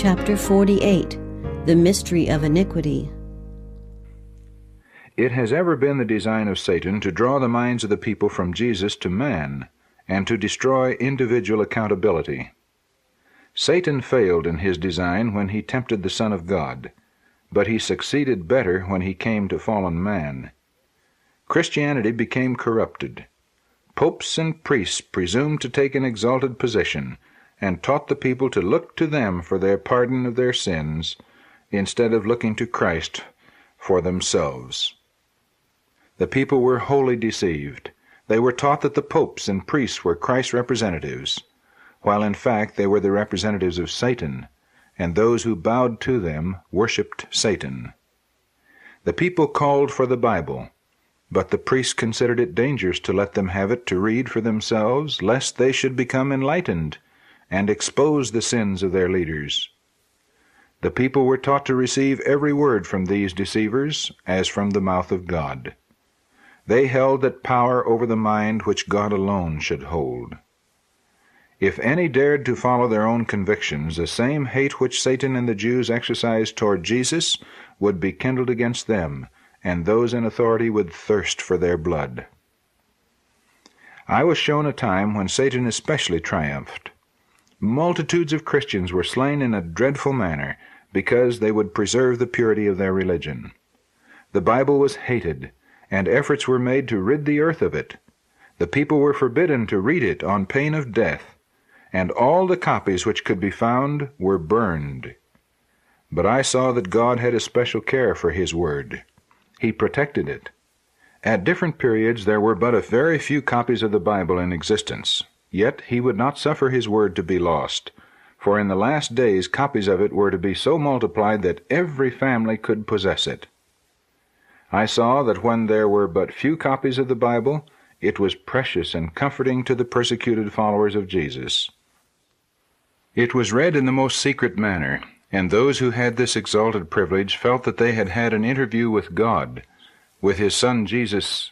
Chapter 48. The Mystery of Iniquity. It has ever been the design of Satan to draw the minds of the people from Jesus to man, and to destroy individual accountability. Satan failed in his design when he tempted the Son of God, but he succeeded better when he came to fallen man. Christianity became corrupted. Popes and priests presumed to take an exalted position, and taught the people to look to them for their pardon of their sins, instead of looking to Christ for themselves. The people were wholly deceived. They were taught that the popes and priests were Christ's representatives, while in fact they were the representatives of Satan, and those who bowed to them worshipped Satan. The people called for the Bible, but the priests considered it dangerous to let them have it to read for themselves, lest they should become enlightened and expose the sins of their leaders. The people were taught to receive every word from these deceivers as from the mouth of God. They held that power over the mind which God alone should hold. If any dared to follow their own convictions, the same hate which Satan and the Jews exercised toward Jesus would be kindled against them, and those in authority would thirst for their blood. I was shown a time when Satan especially triumphed. Multitudes of Christians were slain in a dreadful manner because they would preserve the purity of their religion. The Bible was hated, and efforts were made to rid the earth of it. The people were forbidden to read it on pain of death, and all the copies which could be found were burned. But I saw that God had a special care for His Word. He protected it. At different periods there were but a very few copies of the Bible in existence. Yet He would not suffer His Word to be lost, for in the last days copies of it were to be so multiplied that every family could possess it. I saw that when there were but few copies of the Bible, it was precious and comforting to the persecuted followers of Jesus. It was read in the most secret manner, and those who had this exalted privilege felt that they had had an interview with God, with His Son Jesus,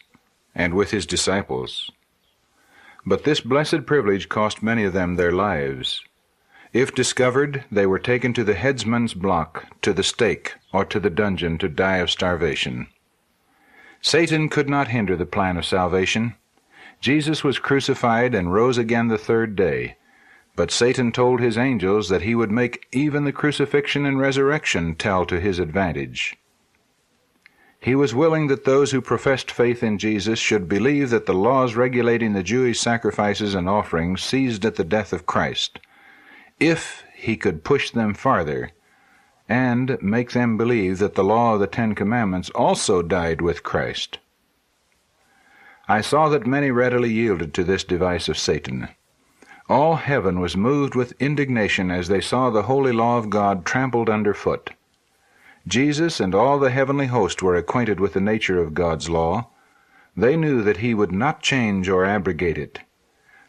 and with His disciples. But this blessed privilege cost many of them their lives. If discovered, they were taken to the headsman's block, to the stake, or to the dungeon to die of starvation. Satan could not hinder the plan of salvation. Jesus was crucified and rose again the third day, but Satan told his angels that he would make even the crucifixion and resurrection tell to his advantage. He was willing that those who professed faith in Jesus should believe that the laws regulating the Jewish sacrifices and offerings ceased at the death of Christ, if he could push them farther, and make them believe that the law of the 10 Commandments also died with Christ. I saw that many readily yielded to this device of Satan. All heaven was moved with indignation as they saw the holy law of God trampled underfoot. Jesus and all the heavenly host were acquainted with the nature of God's law. They knew that He would not change or abrogate it.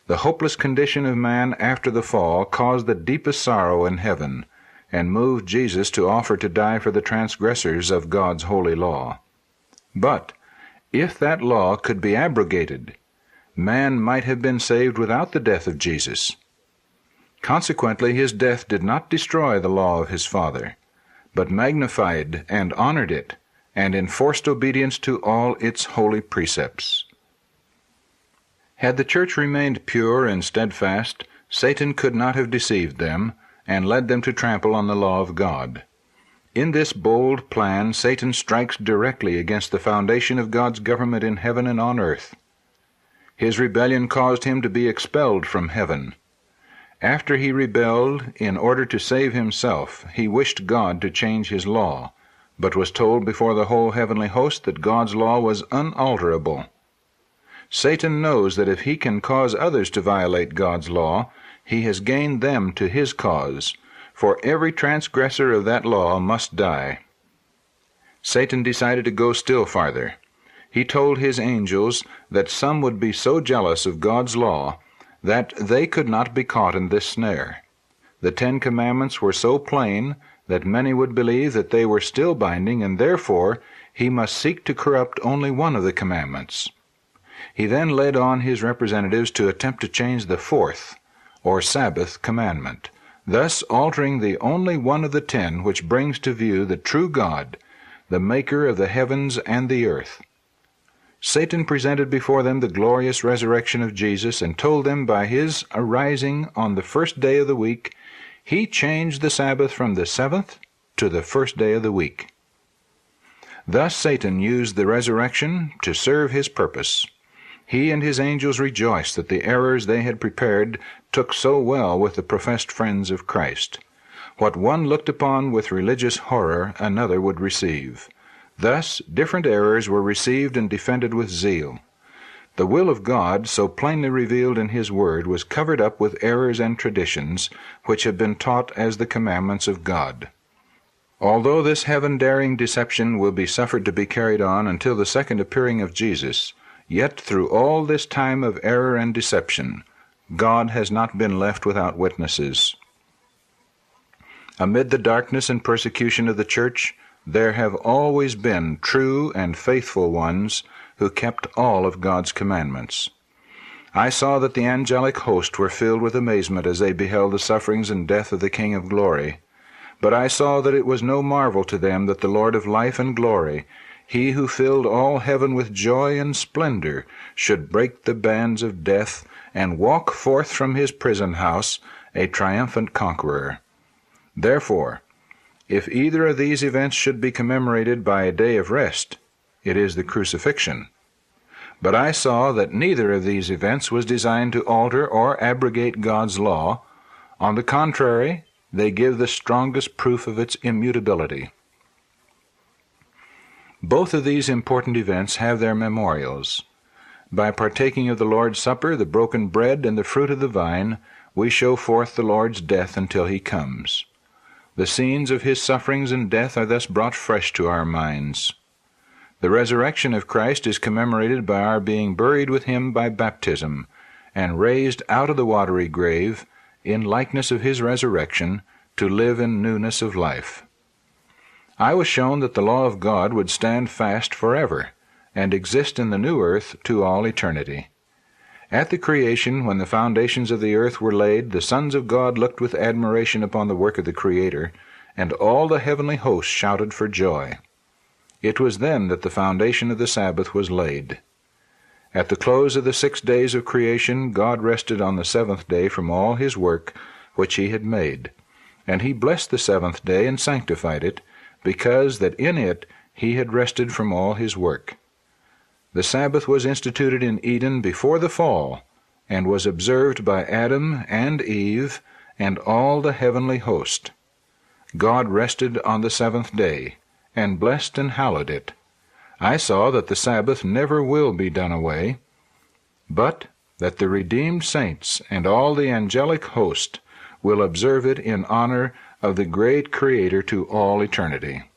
The hopeless condition of man after the fall caused the deepest sorrow in heaven, and moved Jesus to offer to die for the transgressors of God's holy law. But if that law could be abrogated, man might have been saved without the death of Jesus. Consequently, His death did not destroy the law of His Father, but magnified and honored it, and enforced obedience to all its holy precepts. Had the church remained pure and steadfast, Satan could not have deceived them, and led them to trample on the law of God. In this bold plan, Satan strikes directly against the foundation of God's government in heaven and on earth. His rebellion caused him to be expelled from heaven. After he rebelled, in order to save himself, he wished God to change His law, but was told before the whole heavenly host that God's law was unalterable. Satan knows that if he can cause others to violate God's law, he has gained them to his cause, for every transgressor of that law must die. Satan decided to go still farther. He told his angels that some would be so jealous of God's law that they could not be caught in this snare. The 10 Commandments were so plain that many would believe that they were still binding, and therefore he must seek to corrupt only one of the commandments. He then led on his representatives to attempt to change the 4th, or Sabbath, commandment, thus altering the only one of the 10 which brings to view the true God, the maker of the heavens and the earth. Satan presented before them the glorious resurrection of Jesus, and told them by his arising on the first day of the week, he changed the Sabbath from the 7th to the first day of the week. Thus Satan used the resurrection to serve his purpose. He and his angels rejoiced that the errors they had prepared took so well with the professed friends of Christ. What one looked upon with religious horror, another would receive. Thus different errors were received and defended with zeal. The will of God, so plainly revealed in his word, was covered up with errors and traditions, which have been taught as the commandments of God. Although this heaven-daring deception will be suffered to be carried on until the second appearing of Jesus, yet through all this time of error and deception, God has not been left without witnesses. Amid the darkness and persecution of the church, there have always been true and faithful ones who kept all of God's commandments. I saw that the angelic host were filled with amazement as they beheld the sufferings and death of the King of glory. But I saw that it was no marvel to them that the Lord of life and glory, he who filled all heaven with joy and splendor, should break the bands of death and walk forth from his prison house a triumphant conqueror. Therefore, if either of these events should be commemorated by a day of rest, it is the crucifixion. But I saw that neither of these events was designed to alter or abrogate God's law. On the contrary, they give the strongest proof of its immutability. Both of these important events have their memorials. By partaking of the Lord's Supper, the broken bread, and the fruit of the vine, we show forth the Lord's death until he comes. The scenes of his sufferings and death are thus brought fresh to our minds. The resurrection of Christ is commemorated by our being buried with him by baptism, and raised out of the watery grave, in likeness of his resurrection, to live in newness of life. I was shown that the law of God would stand fast forever, and exist in the new earth to all eternity. At the creation, when the foundations of the earth were laid, the sons of God looked with admiration upon the work of the Creator, and all the heavenly hosts shouted for joy. It was then that the foundation of the Sabbath was laid. At the close of the 6 days of creation, God rested on the 7th day from all his work which he had made. And he blessed the 7th day and sanctified it, because that in it he had rested from all his work. The Sabbath was instituted in Eden before the fall, and was observed by Adam and Eve and all the heavenly host. God rested on the 7th day, and blessed and hallowed it. I saw that the Sabbath never will be done away, but that the redeemed saints and all the angelic host will observe it in honor of the great Creator to all eternity.